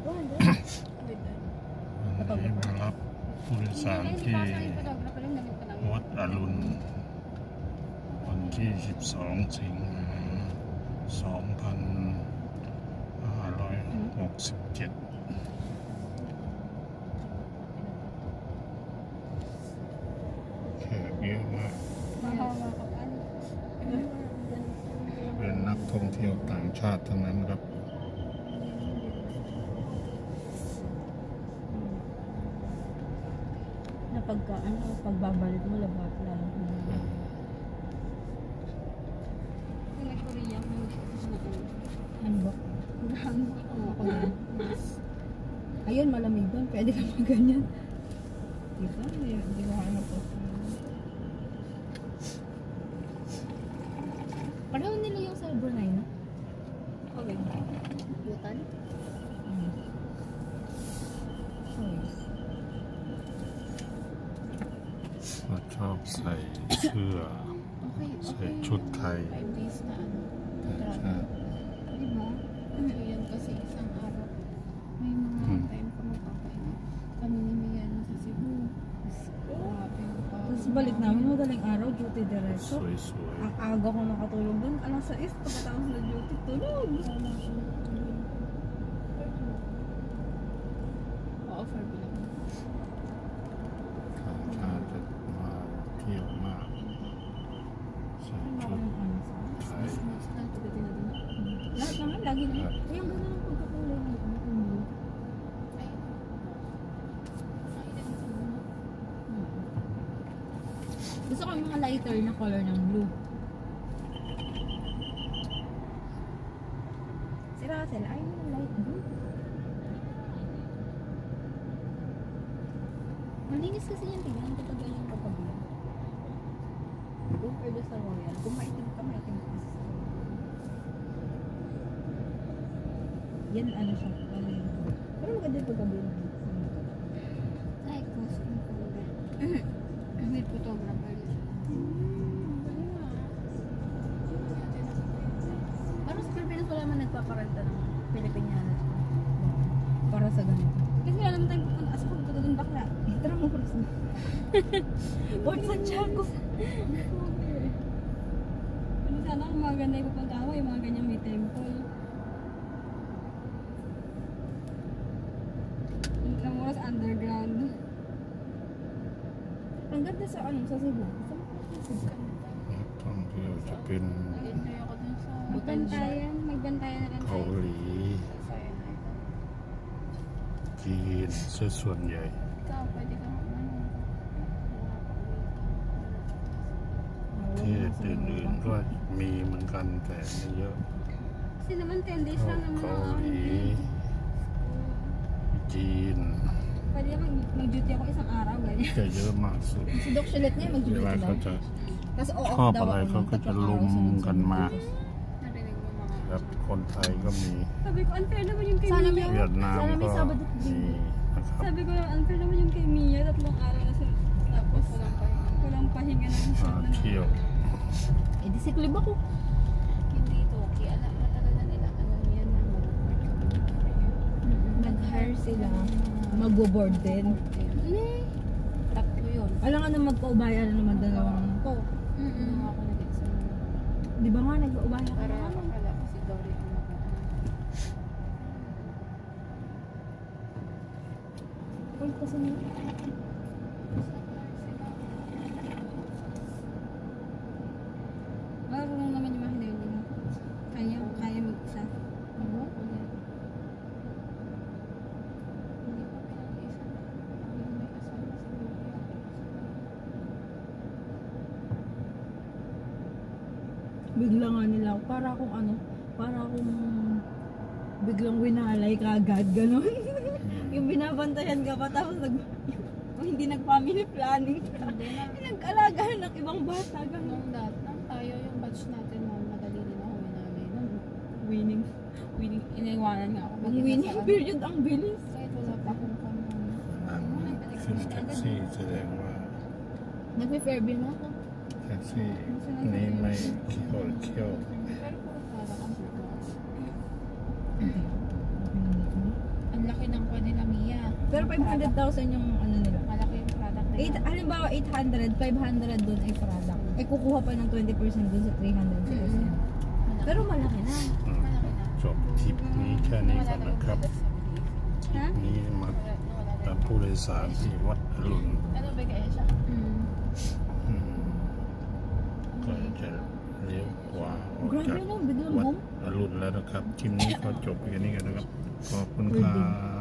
วันนี้มารับผู้โดยสารที่วัดอรุณวันที่12 สิงหาคม 2567แขกเยอะมากเป็นนักท่องเที่ยวต่างชาติทั้งนั้นครับna pagbabalik mo labat lang. Nag-Korea mo Hanbok. hanbok. Ayun, malamig doon. Pwede ka mag-ganyan. Diba? Hindi ko ano po. Pareho nila yung sa Brunei, no? Okay. Butan?ชอบใส่เสื้อใส่ชุดไทย 5 days na ano. Diba? Yan kasi isang araw. May mga time ko magpapahinga. Kami ni Mian sa Cebu. Grabe yung Tapos balik namin, madaling araw, duty diretso. Sui-sui. Ang aga ko nakatulog doon. Alas 6, pagkatapos na duty, tulog. offer bilang. ชาติจะมาเที่ยวมากใส่ชุดไทย Mas lahat ito din natin. Lahat naman, lagi na. Kaya gano'n ang pagkakulay ng ano. Ay. Gusto ko yung mga lighter na color ng blue. Si Russell, ayaw yung light blue. Malinis kasi yan, tignan ko pag yung kapagyan. Compare doon sa Royal. Kung maitim ka, maitim ka kasi sa Royal. Yan ano siya. Pero maganda yung pagkabili. Ay, costume ko. With photographer. Parang sa Pilipinas wala man nagpaparenta ng Pilipinyana. Para sa ganito. Kasi wala naman tayong pupunta. As pag puto dun bakla. Tara mo cross na. Port Santiago. Ano sana kung maganda yung pupunta ako, yung mga ganyang may temple. Yung oras underground. Ang ganda sa ano, sa Cebu.ท่องเที่ยวจะเป็น Nag-enjoy ako dun sa Bantayan. Magbantayan na lang เกา tayo. หลีจีนซะส่วนใหญ่ Ikaw, pwede ka mag-ano. ประเทศอื่นๆก็มีเหมือนกันแต่ไม่เยอะ Kasi naman 10 days lang naman เกา ako. หลีจีน Pwede mag-duty ako isang araw, ganyan. จะเยอะมากสุด Si Doc Chalet niya เว mag-duty ลาเขา lang. จะ Tapos ช o-off อบ daw อะไร ako เขา ng ก็จะ 3 ลุม araw กันมา Narinig mo mga... แบบคนไทยก็มี Sabi ko, unfair naman yung kay Sana Mia. may เวียดนาม Sana ก็ may Sabado at มี Linggo. นะครับ Sabi ko, unfair naman yung kay Mia. 3 araw na sila. Tapos walang pahinga na yung มาเที่ยว Eh di siklib ako. Hindi ito, okay. Matagal na nila. Ano yan na Nag-hire sila. Mag-board din. Tatlo yun. Alam nga na magpaubaya na naman dalawang. Ako. Ako nag-exam. Di ba nga nag-paubaya ka Para naman? akala ko si Dory ang Uy, kasi niya. marunong naman yung mga hindi mo. Kaya mag-isa. Ano? Hindi pa pinag-isa. May kasama si Dory. Bigla nga nila ako. Para akong ano, para akong biglang winalay ka agad, gano'n. Yung binabantayan ka pa, tapos hindi nag-family planning ka. Nag-alaga ng ibang bata, gano'n. Nung tayo yung batch natin noon, madali din ako winalay nun. Winning. Iniwanan nga ako. Ang winning period, ang bilis. Kahit wala pa akong kanon. นั่งขึ้นแท็กซี่แสดงว่า Nagpe-fairbill na ako. แท็กซี่นี้ไม่เคี่ยว Pero puro para kasi. Ang laki Pero 500,000 yung ano nila. Malaki yung product nila. Halimbawa 800, 500 doon ay product. Eh kukuha pa ng 20% doon sa 300 sa SM. Pero malaki na. Malaki na. จบทริปนี้แค่นี้ก่อนนะครับทริปนี้มารับผู้โดยสารที่วัดอรุณ Ano ba kaya siya? ก็จะเลี้ยวขวาออกจาก Grabe no, biglang วัด boom. อรุณแล้วนะครับทริปนี้ก็จบไปแค่นี้กันนะครับขอบคุณครับ